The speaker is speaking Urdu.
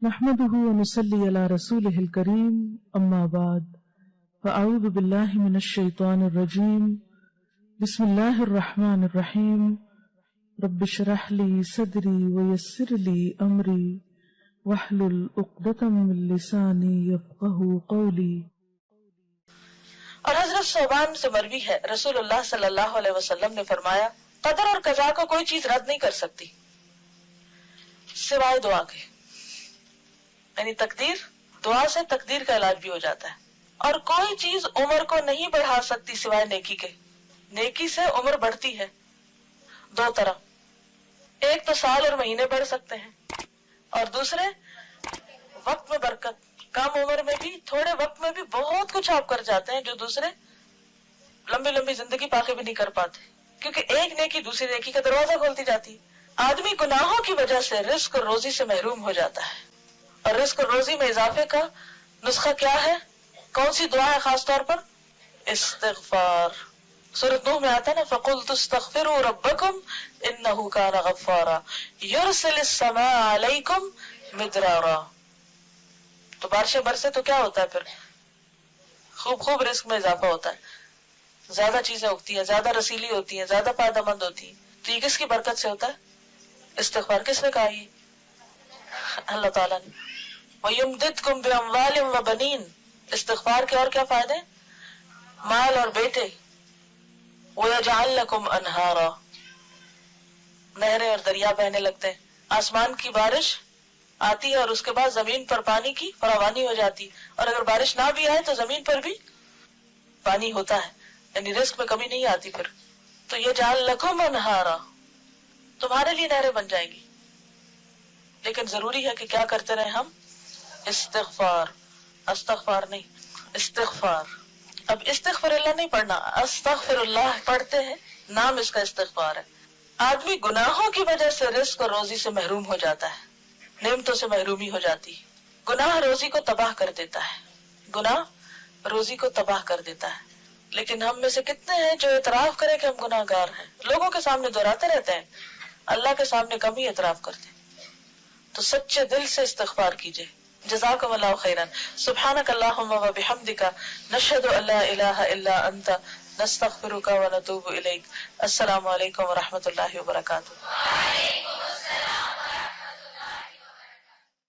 نحمده ونصلي على رسوله الكريم اما بعد فاعوذ بالله من الشيطان الرجيم بسم الله الرحمن الرحيم رب اشرح لي صدري ويسر لي امري واحلل عقدة من لساني يفقهوا قولي۔ اور حضرت صوبان سے مروی ہے رسول اللہ صلی اللہ علیہ وسلم نے فرمایا قدر اور قضا کو کوئی چیز رد نہیں کر سکتی سوائے دعا کے، یعنی تقدیر، دعا سے تقدیر کا علاج بھی ہو جاتا ہے۔ اور کوئی چیز عمر کو نہیں بڑھا سکتی سوائے نیکی کے، نیکی سے عمر بڑھتی ہے دو طرح، ایک تو سال اور مہینے بڑھ سکتے ہیں، اور دوسرے وقت میں برکت، کم عمر میں بھی تھوڑے وقت میں بھی بہت کچھ آپ کر جاتے ہیں جو دوسرے لمبی لمبی زندگی پاکے بھی نہیں کر پاتے، کیونکہ ایک نیکی دوسری نیکی کا دروازہ کھولتی جاتی ہے۔ آدمی گناہوں کی وجہ سے رزق اور روزی سے محروم ہو جاتا ہے، اور رزق اور روزی میں اضافے کا نسخہ کیا ہے؟ کون سی دعا ہے خاص طور پر؟ استغفار۔ سورۃ نوح میں آتا ہے نا فَقُلْتُ اسْتَغْفِرُوا رَبَّكُمْ إِنَّهُ كَانَ غَفَّارًا يُرْسِلِ السَّمَاءَ عَلَيْكُمْ مِدْرَارًا۔ تو بارشیں برسے تو کیا ہوتا ہے؟ پھر خوب رزق میں اضافہ ہوتا ہے، زیادہ چیزیں اگتی ہیں، زیادہ رسیلی ہوتی ہیں، زیادہ فائدہ مند ہوتی ہیں۔ تو یہ کس کی برکت سے ہوتا ہے؟ استغفار۔ کس نے کہا یہ؟ اللہ تعالیٰ نے۔ وَيُمْدِدْكُمْ بِأَمْوَالٍ وَبَنِينَ۔ استغفار کے اور کیا فائدے؟ مال اور بیٹے۔ وَيَجْعَلْ لَكُمْ أَنْهَارًا۔ نہریں اور دریا بہنے لگتے ہیں، آسمان کی بارش آتی ہے اور اس کے بعد زمین پر پانی کی فراوانی ہو جاتی، اور اگر بارش نہ بھی آئے تو زمین پر بھی پانی ہوتا ہے، یعنی رزق میں کمی نہیں آتی۔ پھر تو يَجْعَلْ لَكُمْ أَنْهَارًا، تمہارے لیے نہریں بن جائیں گی۔ لیکن ضروری ہے کہ کیا کرتے رہے ہم؟ استغفار، استغفار نہیں، استغفار۔ اب استغفر اللہ نہیں پڑھنا، استغفر اللہ پڑھتے ہیں، نام اس کا استغفار ہے۔ آدمی گناہوں کی وجہ سے رزق اور روزی سے محروم ہو جاتا ہے، نعمتوں سے محرومی ہو جاتی ہے۔ گناہ روزی کو تباہ کر دیتا ہے، گناہ روزی کو تباہ کر دیتا ہے۔ لیکن ہم میں سے کتنے ہیں جو اعتراف کریں کہ ہم گناہ گار ہیں؟ لوگوں کے سامنے دہراتے رہتے ہیں، اللہ کے سامنے کم ہی اعتراف کرتے ہیں۔ تو سچے دل سے استغفار کیجئے۔ جزاکم اللہ خیرا۔ سبحانک اللہم و بحمدک، نشہد ان لا الہ الا انت، نستغفرک و نتوب الیک۔ السلام علیکم و رحمۃ اللہ وبرکاتہ۔